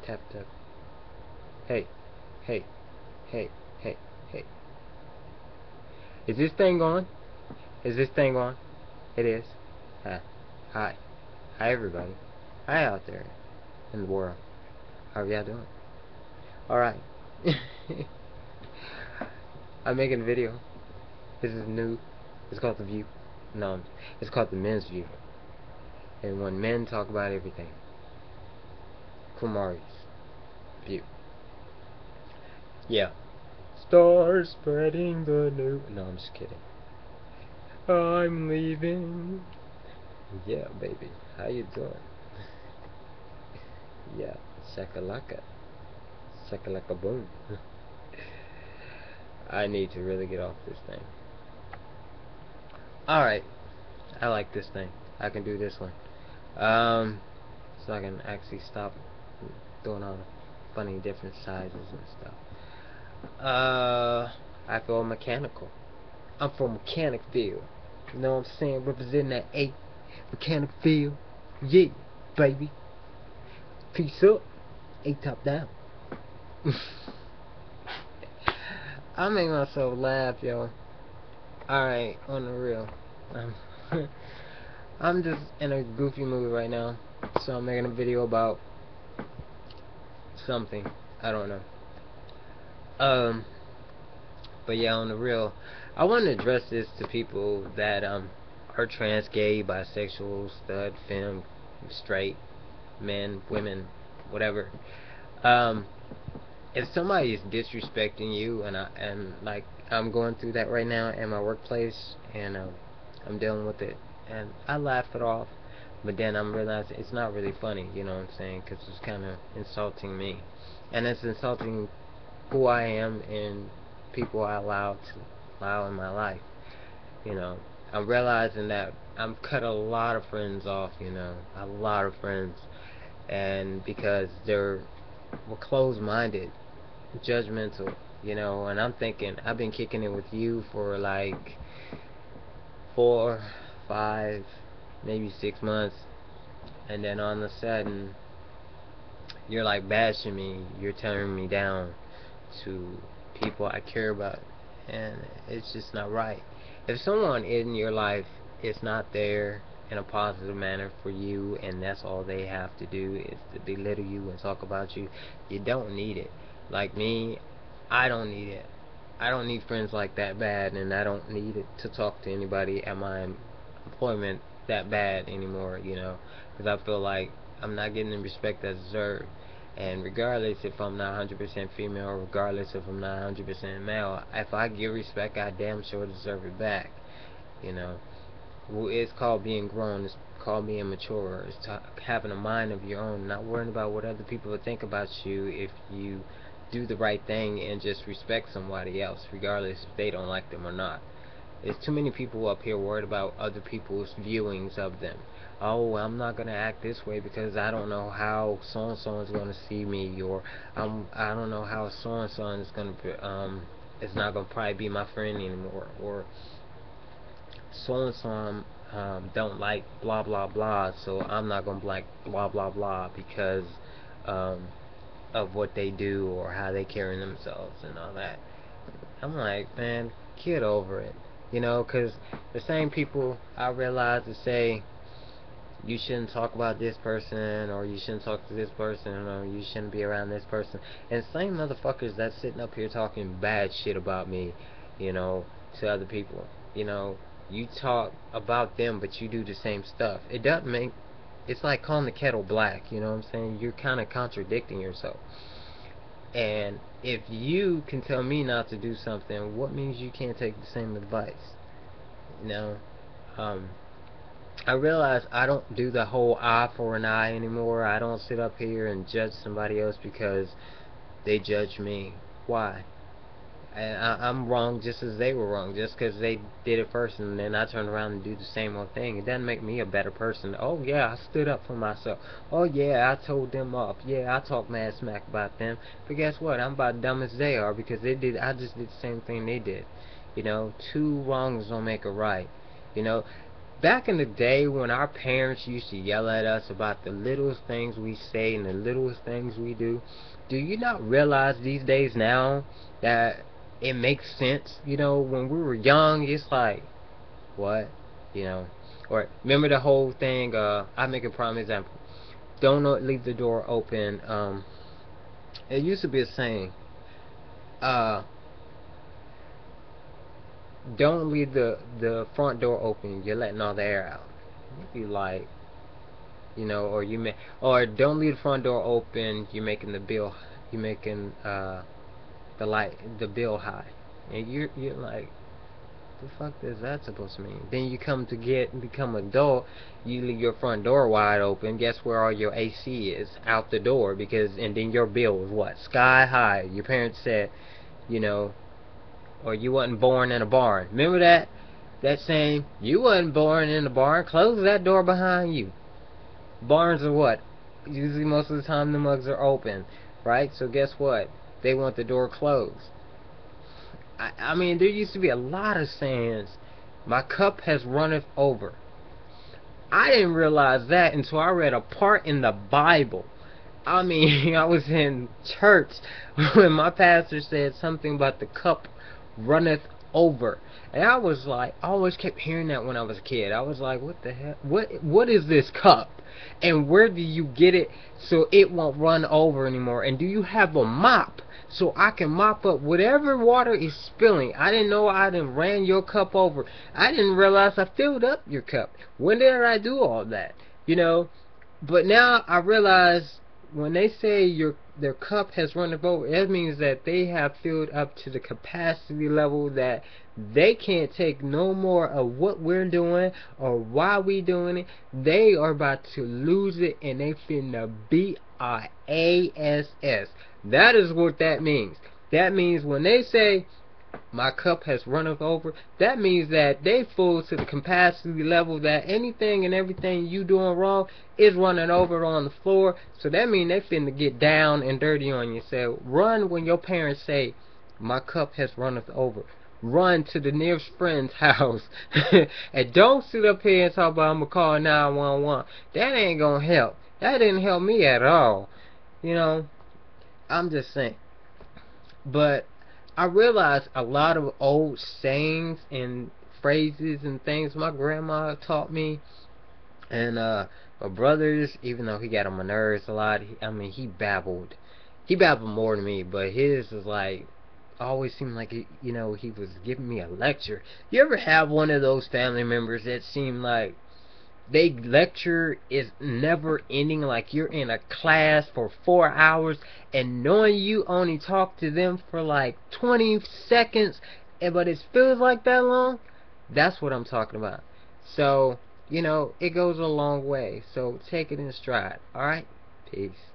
Tap, tap. Hey, hey, hey, hey, hey. Is this thing on? Is this thing on? It is. Hi. Hi. Hi, everybody. Hi out there in the world. How are y'all doing? Alright. I'm making a video. This is new. It's called The View. No, it's called The Men's View. And when men talk about everything. Kumari's view. Yeah. Start spreading the news. No, I'm just kidding. I'm leaving. Yeah, baby. How you doing? Yeah. Shakalaka. Shakalaka boom. I need to really get off this thing. Alright. I like this thing. I can do this one. So I can actually stop doing all the funny different sizes and stuff. I feel mechanical. I'm from Mechanicville. You know what I'm saying? Representing that 8 Mechanicville. Yeah, baby. Peace up. 8 top down. I make myself laugh, yo. Alright, on the real. I'm just in a goofy mood right now. So I'm making a video about something. I don't know. But yeah, on the real, I want to address this to people that are trans, gay, bisexual, stud, femme, straight, men, women, whatever. If somebody is disrespecting you, and like I'm going through that right now in my workplace, and I'm dealing with it, and I laugh it off, but then I'm realizing it's not really funny, you know what I'm saying? Because it's kind of insulting me, and it's insulting who I am and people I allow in my life. You know, I'm realizing that I'm cut a lot of friends off. You know, a lot of friends, and because were closed-minded, judgmental. You know, and I'm thinking I've been kicking it with you for like 4, 5, maybe 6 months, and then all of a sudden you're like bashing me, you're tearing me down to people I care about, and it's just not right. If someone in your life is not there in a positive manner for you, and that's all they have to do is to belittle you and talk about you, you don't need it. Like me, I don't need it. I don't need friends like that bad, and I don't need it to talk to anybody at my employment that bad anymore, you know, because I feel like I'm not getting the respect I deserve. And regardless if I'm not 100% female, regardless if I'm not 100% male, if I give respect, I damn sure deserve it back. You know, well, it's called being grown. It's called being mature. It's having a mind of your own, not worrying about what other people will think about you if you do the right thing and just respect somebody else, regardless if they don't like them or not. There's too many people up here worried about other people's viewings of them. Oh, I'm not gonna act this way because I don't know how so and so is gonna see me, or I don't know how so and so is gonna it's not gonna probably be my friend anymore, or so and so don't like blah blah blah, so I'm not gonna like blah blah blah because um, of what they do or how they carry themselves and all that. I'm like, man, get over it. You know, because the same people I realize to say you shouldn't talk about this person, or you shouldn't talk to this person, or you shouldn't be around this person, and same motherfuckers that's sitting up here talking bad shit about me, you know, to other people. You know, you talk about them, but you do the same stuff. It doesn't make. It's like calling the kettle black. You know what I'm saying? You're kind of contradicting yourself. And if you can tell me not to do something, what means you can't take the same advice? You know, um, I realize I don't do the whole eye for an eye anymore. I don't sit up here and judge somebody else because they judge me. Why? I'm wrong just as they were wrong. Just because they did it first and then I turn around and do the same old thing, it doesn't make me a better person. Oh yeah, I stood up for myself. Oh yeah, I told them off. Yeah, I talked mad smack about them. But guess what? I'm about dumb as they are because they did. I just did the same thing they did. You know, two wrongs don't make a right. You know, back in the day when our parents used to yell at us about the littlest things we say and the littlest things we do you not realize these days now that it makes sense? You know, when we were young, it's like, what? You know, or remember the whole thing, I make a prime example. Don't leave the door open. It used to be a saying, uh, don't leave the front door open. You're letting all the air out. You'd be like, you know, or don't leave the front door open. You're making the bill high, and you're like, the fuck is that supposed to mean? Then you become adult, you leave your front door wide open. Guess where all your AC is? Out the door, and then your bill is what? Sky high. Your parents said, you know, or you wasn't born in a barn. Remember that saying? You wasn't born in a barn. Close that door behind you. Barns are what? Usually most of the time the mugs are open, right? So guess what? They want the door closed. I mean, there used to be a lot of sayings. My cup has runneth over. I didn't realize that until I read a part in the Bible. I mean, I was in church when my pastor said something about the cup runneth over. And I was like, I always kept hearing that when I was a kid. I was like, what the hell? What is this cup? And where do you get it so it won't run over anymore? And do you have a mop so I can mop up whatever water is spilling? I didn't know I done ran your cup over. I didn't realize I filled up your cup. When did I do all that? You know? But now I realize when they say their cup has run over, that means that they have filled up to the capacity level that they can't take no more of what we're doing or why we doing it. They are about to lose it, and they finna beat our ass. That is what that means. That means when they say my cup has runneth over, that means that they full to the capacity level that anything and everything you doing wrong is running over on the floor. So that means they finna get down and dirty on you. So run when your parents say my cup has runneth over. Run to the nearest friend's house. And don't sit up here and talk about I'm gonna call 911. That ain't gonna help. That didn't help me at all. You know, I'm just saying. But I realized a lot of old sayings and phrases and things my grandma taught me, and my brothers, even though he got on my nerves a lot, I mean, he babbled more than me, but his was like, always seemed like you know, he was giving me a lecture. You ever have one of those family members that seem like they lecture is never ending, like you're in a class for 4 hours and knowing you only talk to them for like 20 seconds, but it feels like that long? That's what I'm talking about. So, you know, it goes a long way. So take it in stride. Alright? Peace.